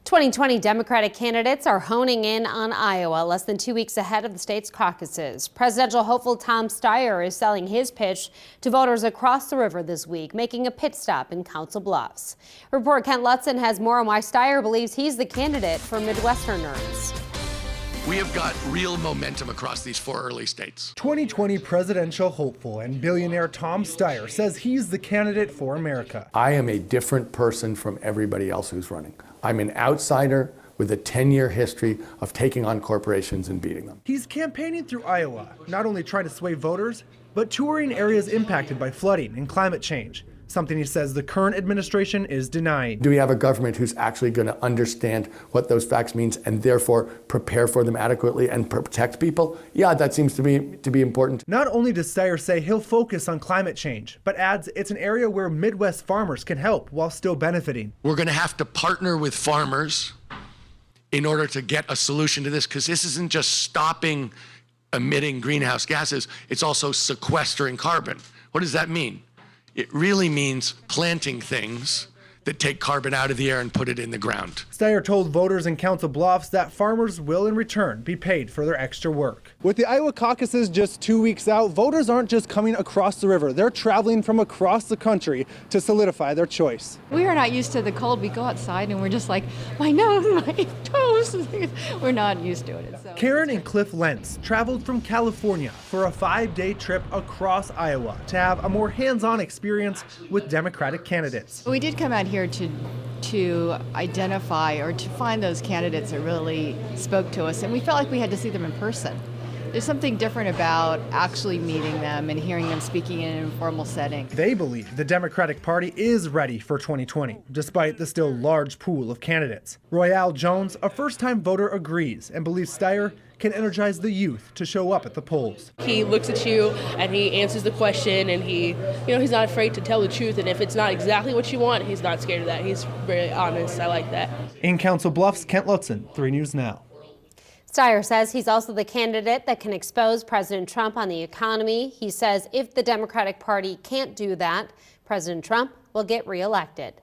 2020 Democratic candidates are honing in on Iowa less than 2 weeks ahead of the state's caucuses. Presidential hopeful Tom Steyer is selling his pitch to voters across the river this week, making a pit stop in Council Bluffs. Reporter Kent Lutzen has more on why Steyer believes he's the candidate for Midwesterners. We have got real momentum across these 4 early states. 2020 presidential hopeful and billionaire Tom Steyer says he's the candidate for America. I am a different person from everybody else who's running. I'm an outsider with a 10-year history of taking on corporations and beating them. He's campaigning through Iowa, not only trying to sway voters, but touring areas impacted by flooding and climate change, something he says the current administration is denying. Do we have a government who's actually going to understand what those facts means and therefore prepare for them adequately and protect people? Yeah, that seems to be important. Not only does Steyer say he'll focus on climate change, but adds it's an area where Midwest farmers can help while still benefiting. We're going to have to partner with farmers in order to get a solution to this, because this isn't just stopping emitting greenhouse gases, it's also sequestering carbon. What does that mean? It really means planting things that take carbon out of the air and put it in the ground. Steyer told voters in Council Bluffs that farmers will in return be paid for their extra work. With the Iowa caucuses just 2 weeks out, voters aren't just coming across the river. They're traveling from across the country to solidify their choice. We are not used to the cold. We go outside and we're just like, my nose, my toes. We're not used to it. So. Karen and Cliff Lentz traveled from California for a 5-day trip across Iowa to have a more hands-on experience with Democratic candidates. We did come out here to identify or to find those candidates that really spoke to us, and we felt like we had to see them in person. There's something different about actually meeting them and hearing them speaking in an informal setting. They believe the Democratic Party is ready for 2020, despite the still large pool of candidates. Royale Jones, a first-time voter, agrees and believes Steyer can energize the youth to show up at the polls. He looks at you and he answers the question, and he's not afraid to tell the truth, and if it's not exactly what you want, he's not scared of that. He's very honest. I like that. In Council Bluffs, Kent Lutzen, 3 News Now. Steyer says he's also the candidate that can expose President Trump on the economy. He says if the Democratic Party can't do that, President Trump will get reelected.